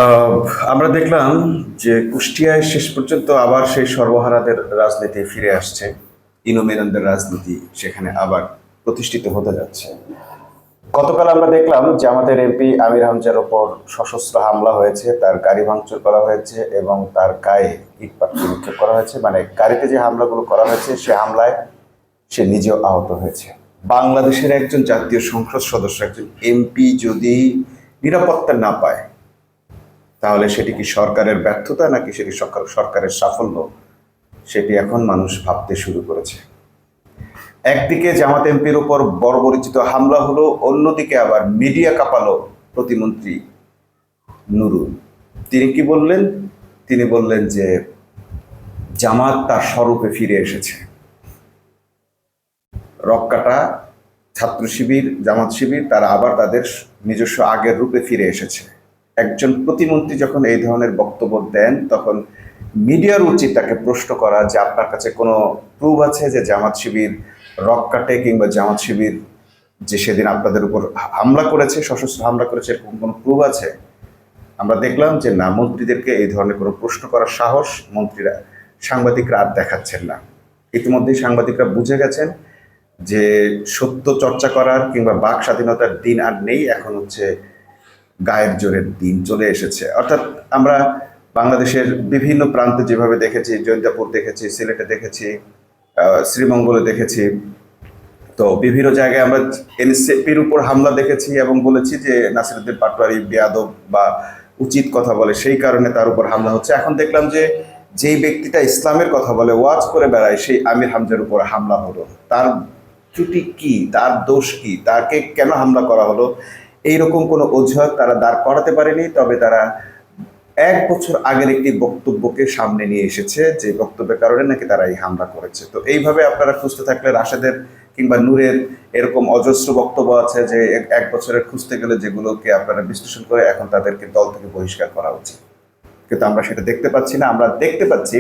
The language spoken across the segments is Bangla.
আহ, আমরা দেখলাম যে কুষ্টিয়ায় শেষ পর্যন্ত আবার সেই সর্বহারাদের রাজনীতি ফিরে আসছে। ইনোমেননদের রাজনীতি সেখানে আবার প্রতিষ্ঠিত হতে যাচ্ছে। গতকাল আমরা দেখলাম যে আমাদের এমপি আমির হামজার ওপর সশস্ত্র হামলা হয়েছে, তার গাড়ি ভাঙচুর করা হয়েছে এবং তার গায়ে ইটপাটকেল নিক্ষেপ করা হয়েছে। মানে গাড়িতে যে হামলাগুলো করা হয়েছে সে হামলায় সে নিজেও আহত হয়েছে। বাংলাদেশের একজন জাতীয় সংসদ সদস্য, একজন এমপি যদি নিরাপত্তা না পায়, তাহলে সেটি কি সরকারের ব্যর্থতা নাকি সেটি সরকারের সাফল্য, সেটি এখন মানুষ ভাবতে শুরু করেছে। একদিকে জামাত এমপির উপর বর্বরচিত হামলা হলো, অন্যদিকে আবার মিডিয়া কাঁপালো প্রতিমন্ত্রী নুরুল। তিনি কি বললেন? তিনি বললেন যে জামাত তার স্বরূপে ফিরে এসেছে। রক্কাটা ছাত্র শিবির, জামাত শিবির তারা আবার তাদের নিজস্ব আগের রূপে ফিরে এসেছে। একজন প্রতিমন্ত্রী যখন এই ধরনের বক্তব্য দেন, তখন মিডিয়ার উচিত তাকে প্রশ্ন করা যে আপনার কাছে কোনো প্রুফ আছে যে জামাত শিবির রক্কাটে কিংবা জামাত শিবির যে সেদিন আপনাদের উপর হামলা করেছে, সশস্ত্র হামলা করেছে, এরকম কোনো প্রুফ আছে? আমরা দেখলাম যে না, মন্ত্রীদেরকে এই ধরনের কোনো প্রশ্ন করার সাহস মন্ত্রীরা, সাংবাদিকরা আর দেখাচ্ছেন না। ইতিমধ্যেই সাংবাদিকরা বুঝে গেছেন যে সত্য চর্চা করার কিংবা বাক স্বাধীনতার দিন আর নেই, এখন হচ্ছে গায়ের জোরের দিন চলে এসেছে। অর্থাৎ আমরা বাংলাদেশের বিভিন্ন প্রান্তে যেভাবে দেখেছি, জৈন্তাপুর দেখেছি, সিলেটে দেখেছি, শ্রীমঙ্গলে দেখেছি, তো বিভিন্ন জায়গায় আমরা এনসিপির উপর হামলা দেখেছি এবং বলেছি যে নাসিরুদ্দিন পাটোয়ারি বেয়াদব বা উচিত কথা বলে, সেই কারণে তার উপর হামলা হচ্ছে। এখন দেখলাম যে যেই ব্যক্তিটা ইসলামের কথা বলে, ওয়াজ করে বেড়ায়, সেই আমির হামজার উপর হামলা হলো। তার ত্রুটি কি, তার দোষ কি, তাকে কেন হামলা করা হলো, এইরকম কোনো অজুহাত তারা দাঁড় করাতে পারেনি। তবে তারা 1 বছর আগের একটি বক্তব্যকে সামনে নিয়ে এসেছে, যে বক্তব্যের কারণে নাকি তারা এই হামলা করেছে। তো এইভাবে আপনারা খুঁজতে থাকলে রাশেদের কিংবা নূরের এরকম অজস্র বক্তব্য আছে যে 1 বছরের খুঁজতে গেলে যেগুলোকে আপনারা বিশ্লেষণ করে এখন তাদেরকে দল থেকে বহিষ্কার করা উচিত। কিন্তু আমরা সেটা দেখতে পাচ্ছি না। আমরা দেখতে পাচ্ছি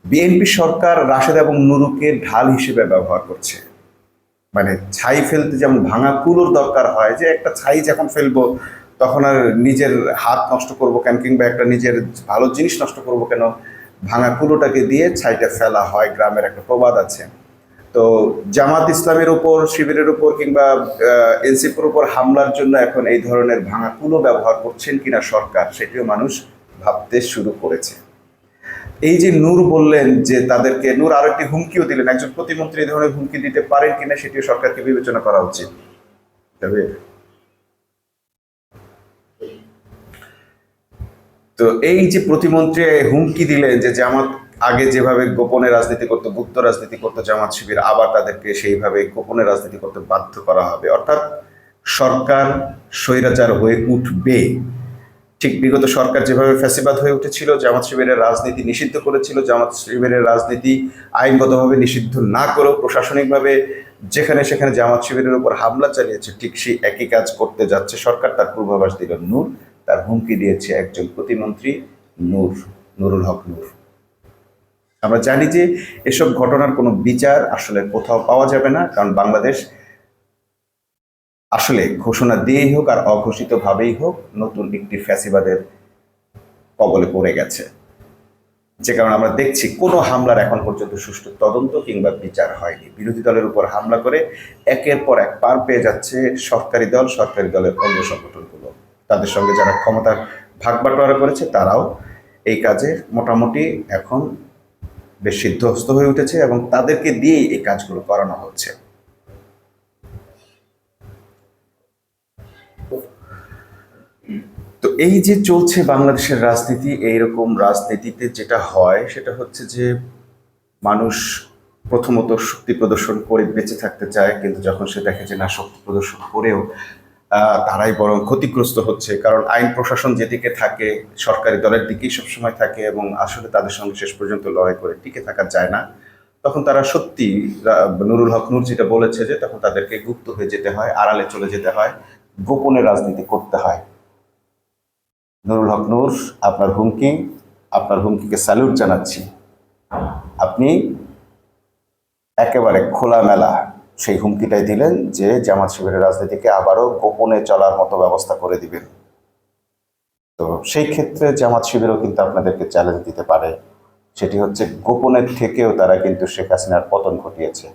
বিএনপি সরকার রাশেদ এবং নুরুকে ঢাল হিসেবে ব্যবহার করছে। মানে ছাই ফেলতে যেমন ভাঙা কুলোর দরকার হয়, যে একটা ছাই যখন ফেলবো তখন আর নিজের হাত নষ্ট করবো কেন, কিংবা একটা নিজের ভালো জিনিস নষ্ট করবো কেন, ভাঙা কুলোটাকে দিয়ে ছাইটা ফেলা হয়, গ্রামের একটা প্রবাদ আছে। তো জামাত ইসলামের উপর, শিবিরের উপর কিংবা এনসিপির উপর হামলার জন্য এখন এই ধরনের ভাঙা কুলো ব্যবহার করছেন কিনা সরকার, সেটিও মানুষ ভাবতে শুরু করেছে। এই যে নূর বললেন যে তাদেরকে, নূর আরো একটি হুমকিও দিলেন, একজন প্রতিমন্ত্রী এই ধরনের হুমকি দিতে পারেন কিনা সেটিও সরকারকে বিবেচনা করা উচিত। তবে তো এই যে প্রতিমন্ত্রী হুমকি দিলেন যে জামাত আগে যেভাবে গোপনে রাজনীতি করতো, গুপ্ত রাজনীতি করতো জামাত শিবির, আবার তাদেরকে সেইভাবে গোপনে রাজনীতি করতে বাধ্য করা হবে। অর্থাৎ সরকার স্বৈরাচার হয়ে উঠবে। ঠিক বিগত সরকার যেভাবে ফ্যাসিবাদ হয়ে উঠেছিল, জামাত শিবিরের রাজনীতি নিষিদ্ধ করেছিল, জামাত শিবিরের রাজনীতি আইনগতভাবে নিষিদ্ধ না করেও প্রশাসনিকভাবে যেখানে সেখানে জামাত শিবিরের উপর হামলা চালিয়েছে, ঠিক সেই একই কাজ করতে যাচ্ছে সরকার। তার পূর্বাভাস দিল নূর, তার হুমকি দিয়েছে একজন প্রতিমন্ত্রী নূর, নুরুল হক নূর। আমরা জানি যে এসব ঘটনার কোনো বিচার আসলে কোথাও পাওয়া যাবে না, কারণ বাংলাদেশ আসলে ঘোষণা দিয়েই হোক আর অঘোষিত ভাবেই হোক নতুন একটি ফ্যাসিবাদের কবলে পড়ে গেছে। যে কারণে আমরা দেখছি কোনো হামলার এখন পর্যন্ত সুষ্ঠু তদন্ত কিংবা বিচার হয়নি। বিরোধী দলের উপর হামলা করে একের পর এক পার পেয়ে যাচ্ছে সরকারি দল, সরকারি দলের অন্য সংগঠনগুলো। তাদের সঙ্গে যারা ক্ষমতার ভাগ বাটোয়ারা করেছে তারাও এই কাজে মোটামুটি এখন বেশ সিদ্ধহস্ত হয়ে উঠেছে এবং তাদেরকে দিয়েই এই কাজগুলো করানো হচ্ছে। তো এই যে চলছে বাংলাদেশের রাজনীতি, এইরকম রাজনীতিতে যেটা হয় সেটা হচ্ছে যে মানুষ প্রথমত শক্তি প্রদর্শন করে বেঁচে থাকতে চায়, কিন্তু যখন সে দেখে যে না, শক্তি প্রদর্শন করেও তারাই বরং ক্ষতিগ্রস্ত হচ্ছে, কারণ আইন প্রশাসন যেদিকে থাকে সরকারি দলের দিকেই সবসময় থাকে এবং আসলে তাদের সঙ্গে শেষ পর্যন্ত লড়াই করে টিকে থাকা যায় না, তখন তারা সত্যি নুরুল হক নূর যেটা বলেছে যে তখন তাদেরকে গুপ্ত হয়ে যেতে হয়, আড়ালে চলে যেতে হয়, গোপনে রাজনীতি করতে হয়। নুরুল হক নূর, আপনার হুমকি, আপনার হুমকিকে স্যালুট জানাচ্ছি। আপনি একেবারে খোলামেলা সেই হুমকিটাই দিলেন যে জামাত শিবিরের রাজনীতিকে আবারও গোপনে চলার মতো ব্যবস্থা করে দিবেন। তো সেই ক্ষেত্রে জামাত শিবিরও কিন্তু আপনাদেরকে চ্যালেঞ্জ দিতে পারে। সেটি হচ্ছে গোপনের থেকেও তারা কিন্তু শেখ হাসিনার পতন ঘটিয়েছে।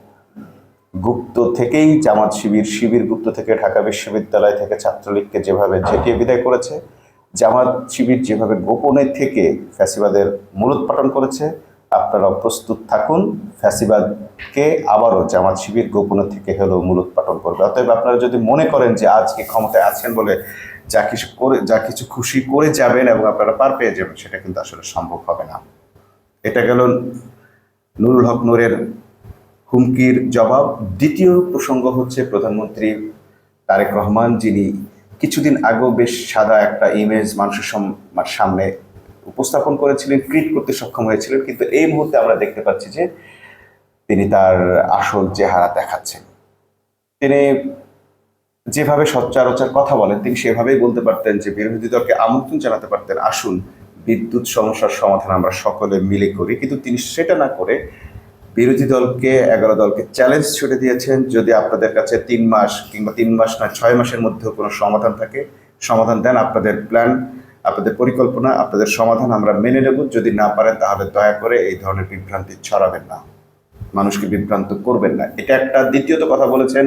গুপ্ত থেকেই জামাত শিবির গুপ্ত থেকে ঢাকা বিশ্ববিদ্যালয় থেকে ছাত্রলীগকে যেভাবে ঝেঁটিয়ে বিদায় করেছে, জামাত শিবির যেভাবে গোপনে থেকে ফ্যাসিবাদের মূলোৎপাটন করেছে, আপনারা প্রস্তুত থাকুন, ফ্যাসিবাদকে আবারও জামাত শিবির গোপনে থেকে হলেও মূলোৎপাটন করবে। অতএব আপনারা যদি মনে করেন যে আজকে ক্ষমতায় আছেন বলে যা কিছু খুশি করে যাবেন এবং আপনারা পার পেয়ে যাবেন, সেটা কিন্তু আসলে সম্ভব হবে না। এটা গেল নুরুল হক নূরের হুমকির জবাব। দ্বিতীয় প্রসঙ্গ হচ্ছে প্রধানমন্ত্রী তারেক রহমান, যিনি কিছুদিন আগেও বেশ সাদা একটা ইমেজ মানুষের সামনে উপস্থাপন করেছিলেন, ক্রিয়েট করতে সক্ষম হয়েছিলেন, কিন্তু এই মুহূর্তে আমরা দেখতে পাচ্ছি যে তিনি তার আসল চেহারা দেখাচ্ছেন। তিনি যেভাবে সচ্চারচার কথা বলেন, তিনি সেভাবেই বলতে পারতেন যে বিরোধী দলকে আমন্ত্রণ জানাতে পারতেন, আসুন বিদ্যুৎ সমস্যার সমাধান আমরা সকলে মিলে করি, কিন্তু তিনি সেটা না করে বিরোধী দলকে 11 দলকে চ্যালেঞ্জ ছুড়ে দিয়েছেন, যদি আপনাদের কাছে 3 মাস কিংবা 3 মাস না 6 মাসের মধ্যেও কোনো সমাধান থাকে, সমাধান দেন, আপনাদের প্ল্যান, আপনাদের পরিকল্পনা, আপনাদের সমাধান আমরা মেনে নেব, যদি না পারেন তাহলে দয়া করে এই ধরনের বিভ্রান্তি ছড়াবেন না, মানুষকে বিভ্রান্ত করবেন না। এটা একটা। দ্বিতীয়ত কথা বলেছেন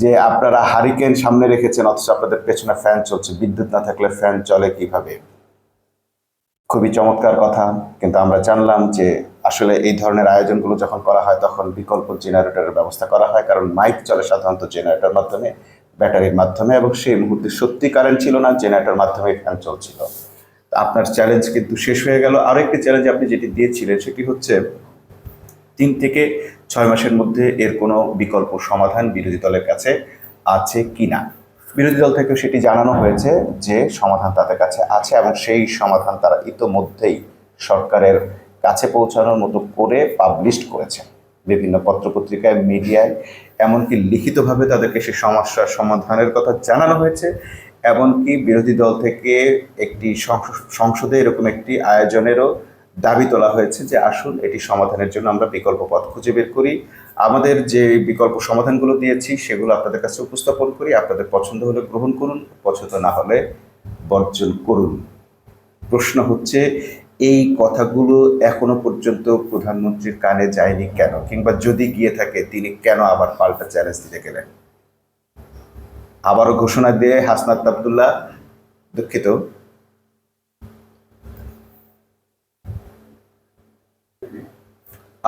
যে আপনারা হারিকেন সামনে রেখেছেন অথচ আপনাদের পেছনে ফ্যান চলছে, বিদ্যুৎ না থাকলে ফ্যান চলে কিভাবে? খুবই চমৎকার কথা, কিন্তু আমরা জানলাম যে আসলে এই ধরনের আয়োজনগুলো যখন করা হয় তখন বিকল্প জেনারেটরের ব্যবস্থা করা হয়, কারণ মাইক চলে সাধারণত জেনারেটর মাধ্যমে, ব্যাটারির মাধ্যমে, এবং সেই মুহূর্তে সত্যি কারেন্ট ছিল না, জেনারেটর মাধ্যমে ফ্যান চলছিল। আপনার চ্যালেঞ্জ কিন্তু শেষ হয়ে গেল। আরো একটি চ্যালেঞ্জ আপনি যেটি দিয়েছিলেন সেটি হচ্ছে 3 থেকে 6 মাসের মধ্যে এর কোনো বিকল্প সমাধান বিরোধী দলের কাছে আছে কিনা। বিরোধী দল থেকেও সেটি জানানো হয়েছে যে সমাধান তাদের কাছে আছে, এবং সেই সমাধান তারা ইতোমধ্যেই সরকারের কাছে পৌঁছানোর মতো করে পাবলিশ করেছে বিভিন্ন পত্রপত্রিকায়, মিডিয়ায়, এমনকি লিখিতভাবে তাদেরকে সেই সমস্যার সমাধানের কথা জানানো হয়েছে। এমনকি বিরোধী দল থেকে একটি সংসদে এরকম একটি আয়োজনেরও দাবি তোলা হয়েছে যে আসুন এটি সমাধানের জন্য আমরা বিকল্প পথ খুঁজে বের করি, আমাদের যে বিকল্প সমাধানগুলো দিয়েছি সেগুলো আপনাদের কাছে উপস্থাপন করি, আপনাদের পছন্দ হলে গ্রহণ করুন, পছন্দ না হলে বর্জন করুন। প্রশ্ন হচ্ছে এই কথাগুলো এখনো পর্যন্ত প্রধানমন্ত্রীর কানে যায়নি কেন, কিংবা যদি গিয়ে থাকে তিনি কেন আবার পাল্টা চ্যালেঞ্জ দিতে গেলেন? আবারও ঘোষণা দিয়ে হাসনাত আব্দুল্লাহ, দুঃখিত,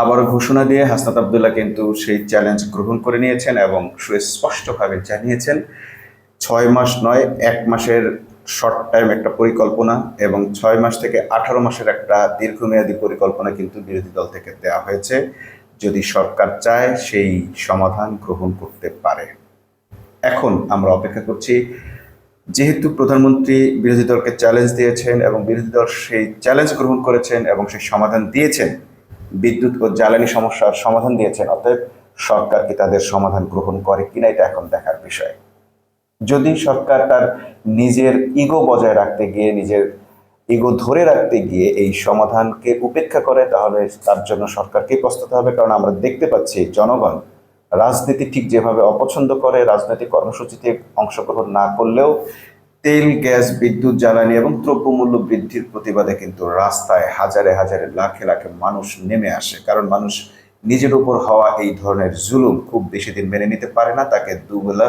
আবারও ঘোষণা দিয়ে হাসনাত আব্দুল্লাহ কিন্তু সেই চ্যালেঞ্জ গ্রহণ করে নিয়েছেন এবং সুস্পষ্টভাবে জানিয়েছেন 6 মাস নয়, 1 মাসের শর্ট টাইম একটা পরিকল্পনা এবং 6 মাস থেকে 18 মাসের একটা দীর্ঘমেয়াদী পরিকল্পনা কিন্তু বিরোধী দল থেকে দেওয়া হয়েছে। যদি সরকার চায় সেই সমাধান গ্রহণ করতে পারে। এখন আমরা অপেক্ষা করছি, যেহেতু প্রধানমন্ত্রী বিরোধী দলকে চ্যালেঞ্জ দিয়েছেন এবং বিরোধী দল সেই চ্যালেঞ্জ গ্রহণ করেছেন এবং সেই সমাধান দিয়েছেন, বিদ্যুৎ ও জ্বালানি সমস্যার সমাধান দিয়েছেন, অতএব সরকার কি তাদের সমাধান গ্রহণ করে কিনা এটা এখন দেখার বিষয়। যদি সরকার তার নিজের ইগো বজায় রাখতে গিয়ে, নিজের ইগো ধরে রাখতে গিয়ে এই সমাধানকে উপেক্ষা করে, তাহলে তার জন্য সরকারকেই প্রস্তুত হবে। কারণ আমরা দেখতে পাচ্ছি জনগণ রাজনীতি ঠিক যেভাবে অপছন্দ করে, রাজনৈতিক কর্মসূচিতে অংশগ্রহণ না করলেও তেল, গ্যাস, বিদ্যুৎ, জ্বালানি এবং দ্রব্যমূল্য বৃদ্ধির প্রতিবাদে কিন্তু রাস্তায় হাজারে হাজারে লাখে লাখে মানুষ নেমে আসে। কারণ মানুষ নিজের উপর হওয়া এই ধরনের জুলুম খুব বেশি দিন মেনে নিতে পারে না, তাকে দুবেলা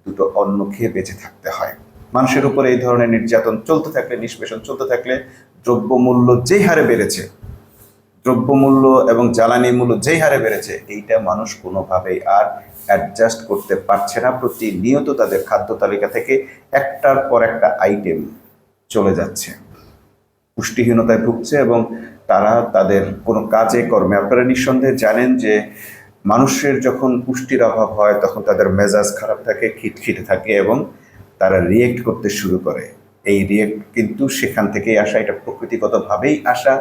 দুটো অন্ন খেয়ে বেঁচে থাকতে হয়। মানুষের উপর এই ধরনের নির্যাতন চলতে থাকলে, নিষ্পেষণ চলতে থাকলে, দ্রব্যমূল্য যেই হারে বেড়েছে, দ্রব্যমূল্য এবং জ্বালানি মূল্য যেই হারে বেড়েছে, এইটা মানুষ কোনোভাবেই আর অ্যাডজাস্ট করতে পারছে না। প্রতিনিয়ত তাদের খাদ্য তালিকা থেকে একটার পর একটা আইটেম চলে যাচ্ছে, পুষ্টিহীনতায় ভুগছে এবং তারা তাদের কোনো কাজে কর্মে, আপনারা নিঃসন্দেহে জানেন যে মানুষের যখন পুষ্টির অভাব হয় তখন তাদের মেজাজ খারাপ থাকে, খিটখিটে থাকে এবং তারা রিয়েক্ট করতে শুরু করে। এই রিয়েক্ট কিন্তু সেখান থেকেই আসা, এটা প্রকৃতিগতভাবেই আসা।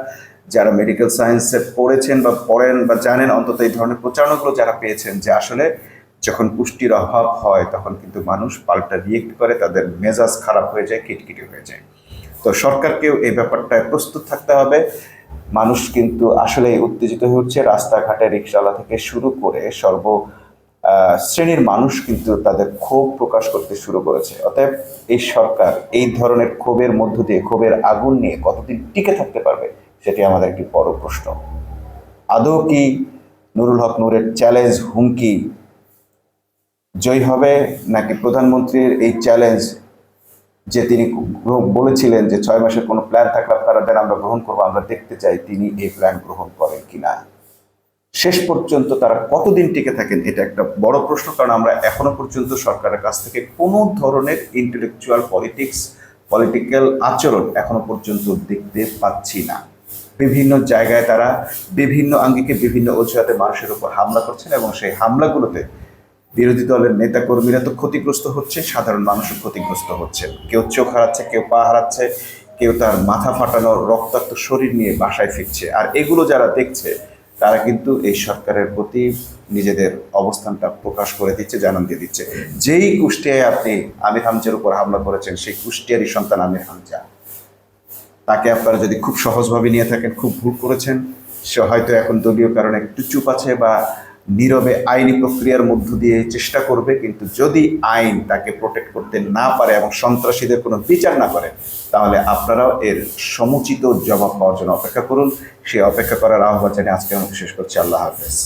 যারা মেডিকেল সায়েন্সে পড়েছেন বা পড়েন বা জানেন, অন্তত এই ধরনের প্রচারণাগুলো যারা পেয়েছেন, যে আসলে যখন পুষ্টির অভাব হয় তখন কিন্তু মানুষ পাল্টা রিয়েক্ট করে, তাদের মেজাজ খারাপ হয়ে যায়, খিটখিটে হয়ে যায়। তো সরকারকেও এই ব্যাপারটায় প্রস্তুত থাকতে হবে। মানুষ কিন্তু আসলে উত্তেজিত হচ্ছে, রাস্তাঘাটে রিক্সাওয়ালা থেকে শুরু করে শ্রেণীর মানুষ কিন্তু তাদের ক্ষোভ প্রকাশ করতে শুরু করেছে। অতএব এই সরকার এই ধরনের ক্ষোভের মধ্য দিয়ে, ক্ষোভের আগুন নিয়ে কতদিন টিকে থাকতে পারবে, সেটি আমাদের একটি বড় প্রশ্ন। আদৌ কি নুরুল হক নূরের চ্যালেঞ্জ, হুমকি জয়ী হবে, নাকি প্রধানমন্ত্রীর এই চ্যালেঞ্জ, যে তিনি বলেছিলেন যে 6 মাসের কোনো প্ল্যান থাকলে আপনারা দেন, আমরা গ্রহণ করবো, আমরা দেখতে চাই তিনি এই প্ল্যান গ্রহণ করেন কিনা, শেষ পর্যন্ত তারা কতদিন টিকে থাকেন, এটা একটা বড় প্রশ্ন। কারণ আমরা এখনো পর্যন্ত সরকারের কাছ থেকে কোনো ধরনের ইন্টেলেকচুয়াল পলিটিক্যাল আচরণ এখনো পর্যন্ত দেখতে পাচ্ছি না। বিভিন্ন জায়গায় তারা বিভিন্ন আঙ্গিকে, বিভিন্ন অজুহাতে মানুষের উপর হামলা করছেন, এবং সেই হামলাগুলোতে বিরোধী দলের নেতাকর্মীরা তো ক্ষতিগ্রস্ত হচ্ছে, সাধারণ মানুষও ক্ষতিগ্রস্ত হচ্ছে। কেউ চোখ হারাচ্ছে, কেউ পা হারাচ্ছে, কেউ তার মাথা ফাটানো রক্তাক্ত শরীর নিয়ে বাসায় ফিরছে। আর এগুলো যারা দেখছে তারা কিন্তু এই সরকারের প্রতি নিজেদের অবস্থানটা প্রকাশ করে দিচ্ছে, জানান দিয়ে দিচ্ছে। যেই কুষ্টিয়ায় আপনি আমির হামজার উপর হামলা করেছেন, সেই কুষ্টিয়ারই সন্তান আমির হামজা। তাকে আপনারা যদি খুব সহজভাবে নিয়ে থাকেন, খুব ভুল করেছেন। সে হয়তো এখন দলীয় কারণে একটু চুপ আছে বা নীরবে আইনি প্রক্রিয়ার মধ্য দিয়ে চেষ্টা করবে, কিন্তু যদি আইন তাকে প্রোটেক্ট করতে না পারে এবং সন্ত্রাসীদের কোনো বিচার না করে, তাহলে আপনারাও এর সমুচিত জবাব পাওয়ার জন্য অপেক্ষা করুন। সেই অপেক্ষা করার আহ্বান জানিয়ে আজকে আমি শেষ করছি। আল্লাহ হাফেজ।